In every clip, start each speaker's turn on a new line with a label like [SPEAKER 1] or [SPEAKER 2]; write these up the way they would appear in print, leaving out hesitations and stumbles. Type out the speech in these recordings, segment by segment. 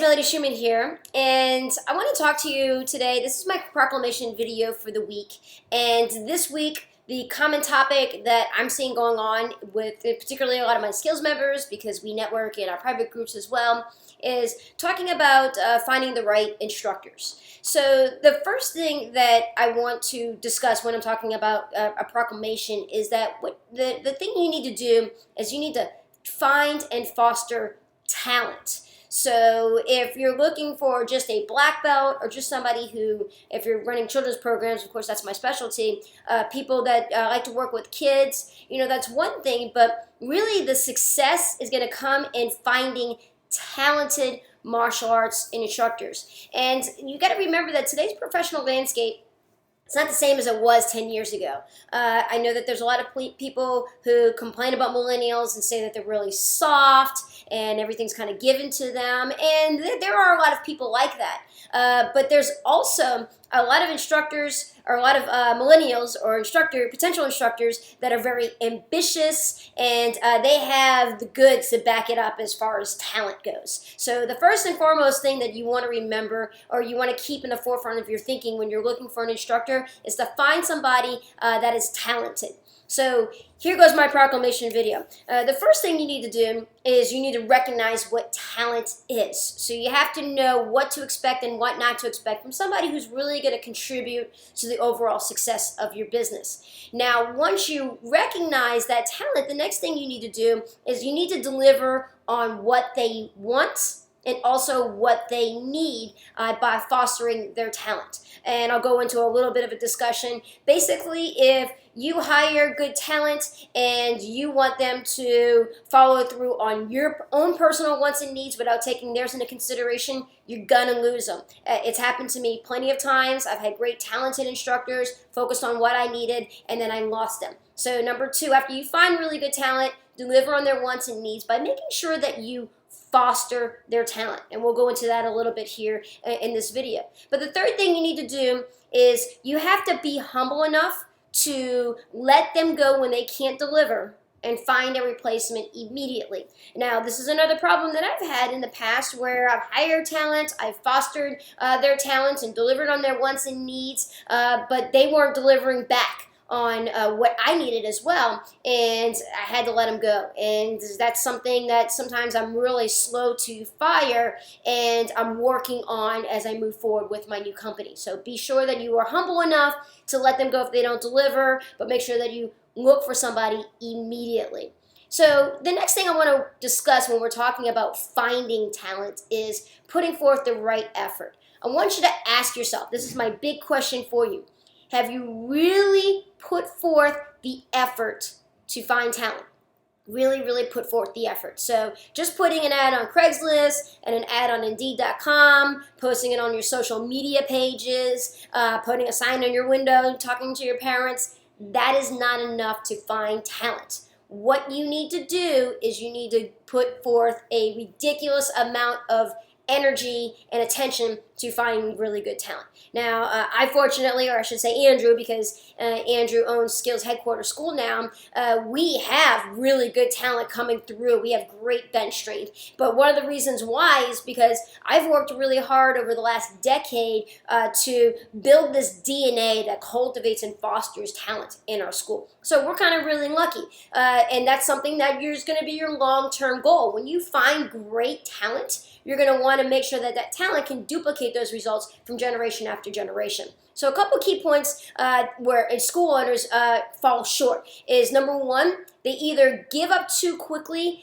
[SPEAKER 1] Lady Shuman here, and I want to talk to you today. This is my proclamation video for the week, and this week the common topic that I'm seeing going on with particularly a lot of my skills members, because we network in our private groups as well, is talking about finding the right instructors. So the first thing that I want to discuss when I'm talking about a proclamation is that the thing you need to do is you need to find and foster talent. So if you're looking for just a black belt or just somebody who, if you're running children's programs, of course that's my specialty, people that like to work with kids, that's one thing, but really the success is going to come in finding talented martial arts instructors. And you got to remember that today's professional landscape, it's not the same as it was 10 years ago. I know that there's a lot of people who complain about millennials and say that they're really soft and everything's kind of given to them. And there are a lot of people like that. But there's also a lot of instructors or a lot of millennials or potential instructors that are very ambitious, and they have the goods to back it up as far as talent goes. So the first and foremost thing that you want to remember or you want to keep in the forefront of your thinking when you're looking for an instructor is to find somebody that is talented. So here goes my proclamation video. The first thing you need to do is you need to recognize what talent is. So you have to know what to expect and what not to expect from somebody who's really going to contribute to the overall success of your business. Now, once you recognize that talent, the next thing you need to do is you need to deliver on what they want and also what they need by fostering their talent. And I'll go into a little bit of a discussion. Basically, if you hire good talent and you want them to follow through on your own personal wants and needs without taking theirs into consideration, you're gonna lose them. It's happened to me plenty of times. I've had great talented instructors focused on what I needed, and then I lost them. So number two, after you find really good talent, deliver on their wants and needs by making sure that you foster their talent. And we'll go into that a little bit here in this video. But the third thing you need to do is you have to be humble enough to let them go when they can't deliver and find a replacement immediately. Now, this is another problem that I've had in the past where I've hired talent, I've fostered their talents and delivered on their wants and needs, but they weren't delivering back on what I needed as well, and I had to let them go. And that's something that sometimes I'm really slow to fire, and I'm working on as I move forward with my new company. So be sure that you are humble enough to let them go if they don't deliver, but make sure that you look for somebody immediately. So the next thing I want to discuss when we're talking about finding talent is putting forth the right effort. I want you to ask yourself, this is my big question for you, have you really put forth the effort to find talent? Really put forth the effort. So just putting an ad on Craigslist and an ad on Indeed.com, posting it on your social media pages, putting a sign on your window, talking to your parents, that is not enough to find talent. What you need to do is you need to put forth a ridiculous amount of energy and attention to find really good talent. Now, I fortunately, or I should say Andrew, because Andrew owns Skills Headquarters School now, we have really good talent coming through. We have great bench strength. But one of the reasons why is because I've worked really hard over the last decade to build this DNA that cultivates and fosters talent in our school. So we're kind of really lucky. And that's something that is going to be your long-term goal. When you find great talent, you're going to want to make sure that that talent can duplicate those results from generation after generation. So a couple key points where school owners fall short is, number one, they either give up too quickly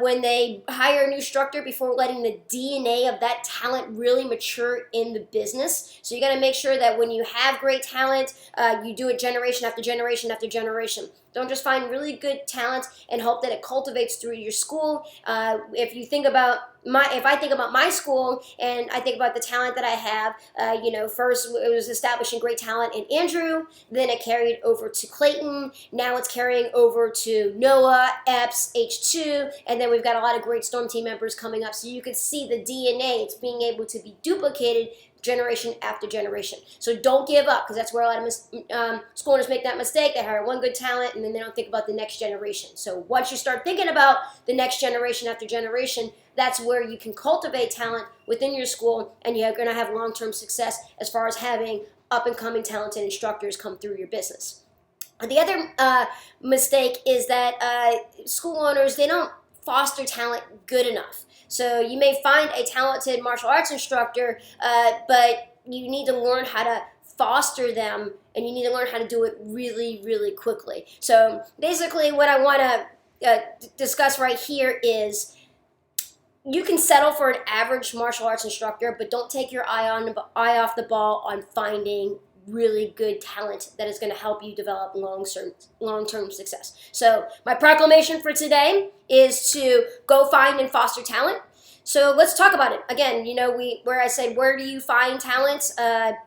[SPEAKER 1] when they hire a new instructor before letting the DNA of that talent really mature in the business. So you got to make sure that when you have great talent, you do it generation after generation after generation. Don't just find really good talent and hope that it cultivates through your school. If you think about if I think about my school and I think about the talent that I have, first it was establishing great talent in Andrew, then it carried over to Clayton, now it's carrying over to to NOAA, EPS, H2, and then we've got a lot of great storm team members coming up. So you can see the DNA, it's being able to be duplicated generation after generation. So don't give up, because that's where a lot of school owners make that mistake. They hire one good talent and then they don't think about the next generation. So once you start thinking about the next generation after generation, that's where you can cultivate talent within your school, and you're going to have long-term success as far as having up-and-coming talented instructors come through your business. The other mistake is that school owners, they don't foster talent good enough. So you may find a talented martial arts instructor, but you need to learn how to foster them, and you need to learn how to do it really, really quickly. So basically what I want to discuss right here is you can settle for an average martial arts instructor, but don't take your eye off the ball on finding really good talent that is going to help you develop long-term success. So my proclamation for today is to go find and foster talent. So let's talk about it. Again, where I said, where do you find talent?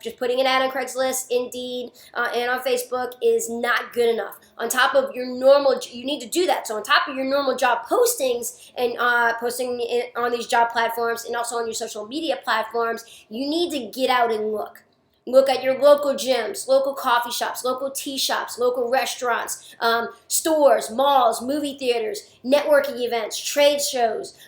[SPEAKER 1] Just putting an ad on Craigslist, Indeed, and on Facebook is not good enough. On top of your normal, you need to do that. So on top of your normal job postings and posting on these job platforms and also on your social media platforms, you need to get out and look. Look at your local gyms, local coffee shops, local tea shops, local restaurants, stores, malls, movie theaters, networking events, trade shows,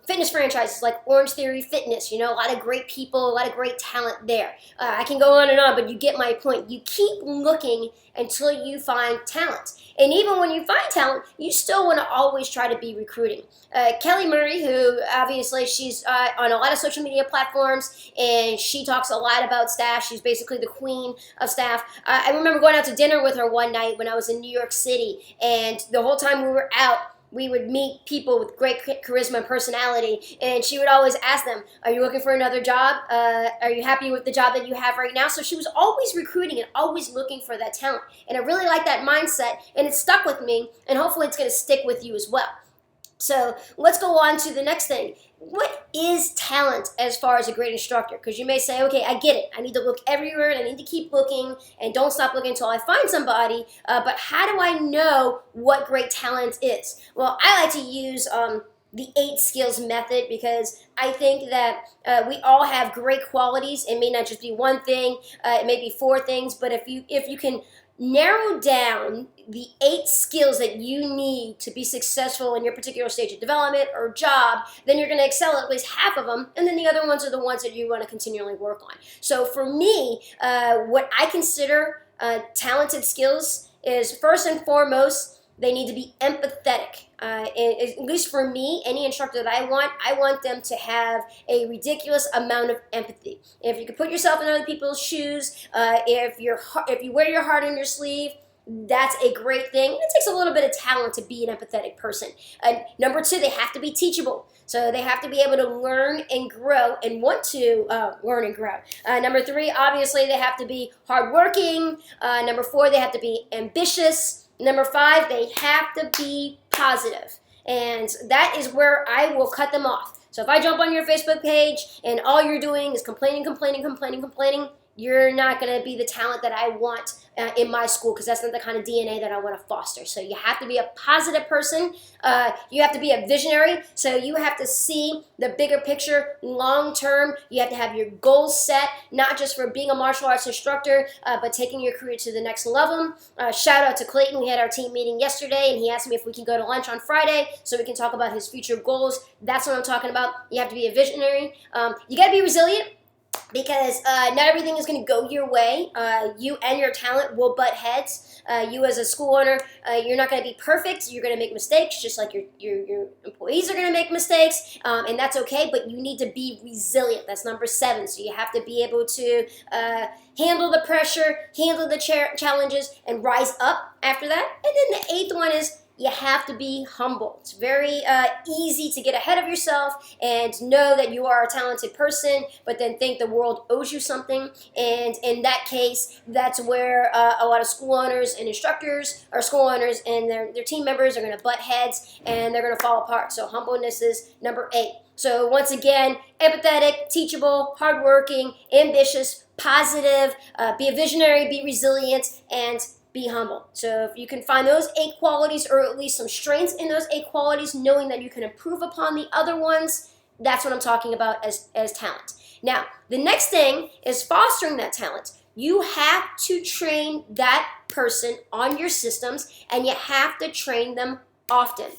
[SPEAKER 1] fitness franchises like Orange Theory Fitness. A lot of great people, a lot of great talent there. I can go on and on, but you get my point. You keep looking until you find talent. And even when you find talent, you still want to always try to be recruiting. Kelly Murray, who obviously she's on a lot of social media platforms, and she talks a lot about staff. She's basically the queen of staff. I remember going out to dinner with her one night when I was in New York City, and the whole time we were out, we would meet people with great charisma and personality, and she would always ask them, are you looking for another job? Are you happy with the job that you have right now? So she was always recruiting and always looking for that talent. And I really like that mindset, and it stuck with me, and hopefully it's going to stick with you as well. So let's go on to the next thing. What is talent as far as a great instructor? Because you may say, okay, I get it. I need to look everywhere, and I need to keep looking, and don't stop looking until I find somebody. But how do I know what great talent is? Well, I like to use the 8 skills method, because I think that we all have great qualities. It may not just be one thing. It may be 4 things. But if you can narrow down the 8 skills that you need to be successful in your particular stage of development or job, then you're going to excel at least half of them, and then the other ones are the ones that you want to continually work on. So for me, what I consider talented skills is, first and foremost, they need to be empathetic. At least for me, any instructor that I want them to have a ridiculous amount of empathy. If you can put yourself in other people's shoes, if you wear your heart on your sleeve, that's a great thing. It takes a little bit of talent to be an empathetic person. Number 2, they have to be teachable. So they have to be able to learn and grow and want to learn and grow. Number 3, obviously, they have to be hardworking. Number 4, they have to be ambitious. Number 5, they have to be positive. And that is where I will cut them off. So if I jump on your Facebook page and all you're doing is complaining, you're not going to be the talent that I want in my school, because that's not the kind of DNA that I want to foster. So you have to be a positive person. You have to be a visionary. So you have to see the bigger picture long term. You have to have your goals set, not just for being a martial arts instructor, but taking your career to the next level. Shout out to Clayton. We had our team meeting yesterday, and he asked me if we can go to lunch on Friday so we can talk about his future goals. That's what I'm talking about. You have to be a visionary. You got to be resilient, because not everything is going to go your way. You and your talent will butt heads. You as a school owner, you're not going to be perfect. You're going to make mistakes, just like your employees are going to make mistakes, and that's okay, but you need to be resilient. That's number 7. So you have to be able to handle the pressure, handle the challenges, and rise up after that. And then the 8th one is, you have to be humble. It's very easy to get ahead of yourself and know that you are a talented person, but then think the world owes you something. And in that case, that's where a lot of school owners and instructors, or school owners and their team members, are going to butt heads and they're going to fall apart. So humbleness is number 8. So once again, empathetic, teachable, hardworking, ambitious, positive, be a visionary, be resilient, and be humble. So if you can find those 8 qualities, or at least some strengths in those 8 qualities, knowing that you can improve upon the other ones, that's what I'm talking about as talent. Now, the next thing is fostering that talent. You have to train that person on your systems, and you have to train them often.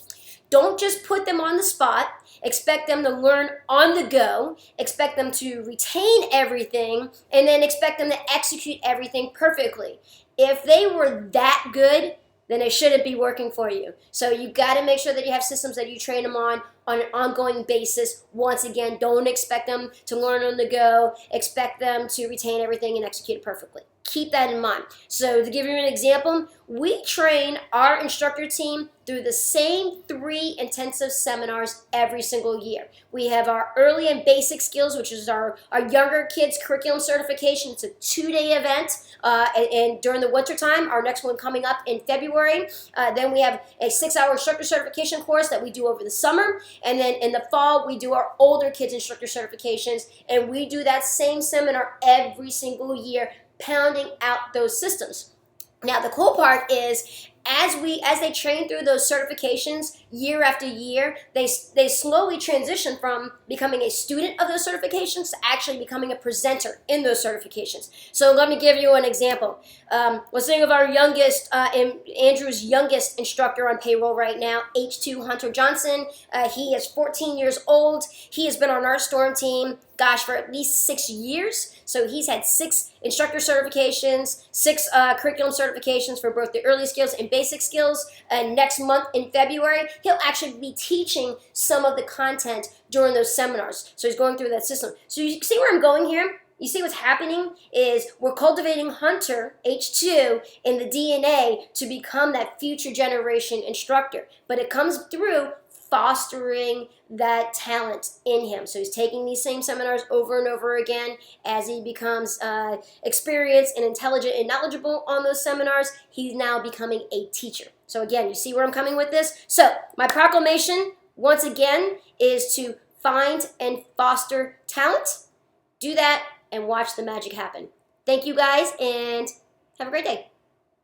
[SPEAKER 1] Don't just put them on the spot, expect them to learn on the go, expect them to retain everything, and then expect them to execute everything perfectly. If they were that good, then it shouldn't be working for you. So you got to make sure that you have systems that you train them on an ongoing basis. Once again, don't expect them to learn on the go. Expect them to retain everything and execute it perfectly. Keep that in mind. So to give you an example, we train our instructor team through the same 3 intensive seminars every single year. We have our early and basic skills, which is our younger kids curriculum certification. It's a 2-day event, and during the winter time, our next one coming up in February. Then we have a 6-hour instructor certification course that we do over the summer, and then in the fall, we do our older kids instructor certifications, and we do that same seminar every single year, pounding out those systems. Now, the cool part is as they train through those certifications year after year, they slowly transition from becoming a student of those certifications to actually becoming a presenter in those certifications. So let me give you an example. Let's think of our youngest, Andrew's youngest instructor on payroll right now, H2 Hunter Johnson. He is 14 years old. He has been on our Storm team, gosh, for at least 6 years. So he's had 6 instructor certifications, 6 curriculum certifications for both the early skills and basic skills. And next month in February, he'll actually be teaching some of the content during those seminars. So he's going through that system. So you see where I'm going here? You see what's happening is we're cultivating Hunter, H2, in the DNA to become that future generation instructor. But it comes through fostering that talent in him. So he's taking these same seminars over and over again. As he becomes experienced and intelligent and knowledgeable on those seminars, he's now becoming a teacher. So again, you see where I'm coming with this? So my proclamation, once again, is to find and foster talent. Do that and watch the magic happen. Thank you guys, and have a great day.